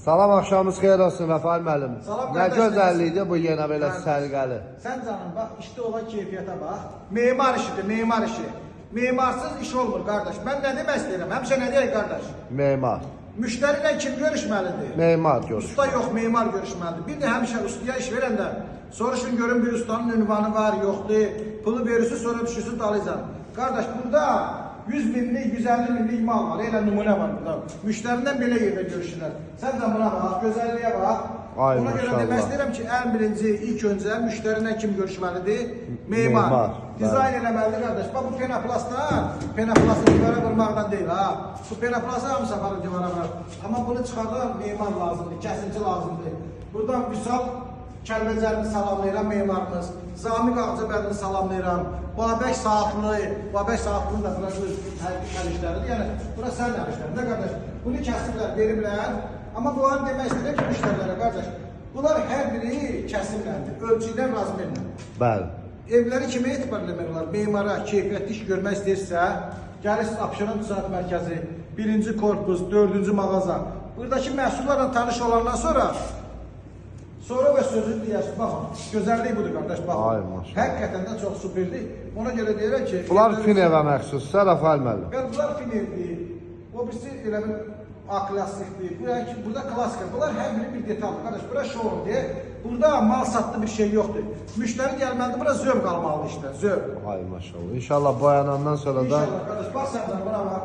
Salam, axşamınız xeyir olsun Rəfail müəllim. Salam Nə qardaş, gözəllikdir bu yenə belə Hə. sərgəli. Sən canım bax, işte olan keyfiyyətə bax. Memar işidir, memar işi. Memarsız iş olmur qardaş. Mən nə demək istəyirəm? Həmişə nə deyək qardaş? Memar. Müştəri ilə kim görüşməlidir? Memar görüş. Usta yox, memar görüşməlidir. Bir də həmişə ustaya iş verəndə soruşun görün bir ustanın ünvanı var, yoxdur. Pulu verirsiniz, sonra düşürsünüz dalıcan. Qardaş, burada 100 minlik, 150 minlik mal var. Elə nümunə var burada. Müştərindən belə yerdə görüşürlər. Sən də buna bax, gözəlliyə bax. Ay, Ona görə maşallah. demək istəyirəm ki, ən birinci, ilk öncə müştərinə kim görüşməlidir? Memar. Memar, Dizayn eləməlidir qardaş. Bax bu penoplastlar, penoplastı divara vurmaqdan deyil ha. Bu penoplastı hamısı aparır divara vurur. Amma bunu çıxardan memar lazımdır, kəsinci lazımdır. Buradan Vüsal Kəlbəcərini salamlayıram memarımız. Zamiq Ağcabədini salamlayıram. Babək Saatlı, Babək Saatlı'nın da burası hər işləridir. Yəni, burası sənin hər işləridir, qardaş. Bunu kəsirlər, veriblər. Amma bunları demək istəyirəm ki, müştərilərə, qardaş. Bunlar hər biri kəsimlərdir, ölçüdən razmerlə. Bəli. Evləri kimə etibar eləmək olar? Memara, keyfiyyətli iş görmək istəyirsə, gəlirsiniz Abşeron Ticarət Mərkəzi, 1-ci korpus, 4-cü mağaza. Buradakı məhsullarla tanış olandan sonra və sözü deyərsiniz, baxın, gözəllik budur qardaş, baxın. Ay, maşallah. Həqiqətən də çox superdir. Ona görə deyirəm ki... Bunlar Finevə məxsusdur, Rəfail müəllim. Bəli, bunlar Finevdir. O birisi elə bir A-klassikdir. Burada klassika. Bunlar hər biri bir detaldır. Qardaş, bura şour deyir. Burada mal satlı bir şey yoxdur. Müştəri gəlməlidir, bura zövq almalıdır işte, zövq. Ay maşallah. İnşallah boyanandan sonra da... İnşallah qardaş, bax sən də buna bax.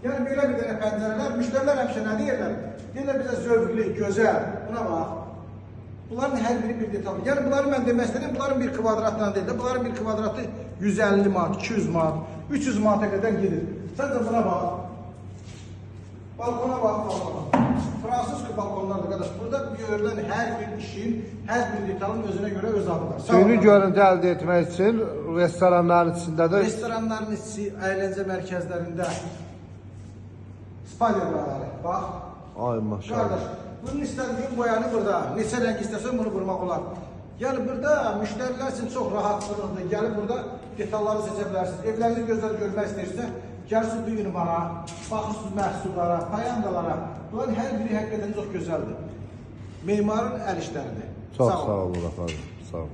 Yəni belə bir dənə pəncərələr, müştərilər həmişə nə deyirlər? Deyirlər bizə zövqlü, gözəl. Buna bax. Bunların hər biri bir detaldır. Yəni bunları mən demək istəyirəm, bunların bir kvadratdan deyil də, bunların bir kvadratı 150 manat, 200 manat, 300 manata qədər gedir. Sən də buna bax. Balkona bax, balkona. Fransız balkonlardır qardaş. Burada görülən hər bir işin, hər bir detalın özünə görə öz adı var. Süni görüntü əldə etmək üçün restoranların içində də... Restoranların içi, əyləncə mərkəzlərində spalyaları, bax. Ay maşallah. Qardaş, bunun istədiyin boyanı burada, neçə rəng istəsən bunu vurmaq olar. Yəni burada müştərilər üçün çox rahatlıqdır. Gəlib burada detalları seçə bilərsiniz. Evlərinizi gözəl görmək istəyirsə, gəlirsiniz bir ünvana, baxırsınız məhsullara, payandalara. Bunların hər biri həqiqətən çox gözəldir. Memarın əl işləridir. Çox sağ olun, Rəfail.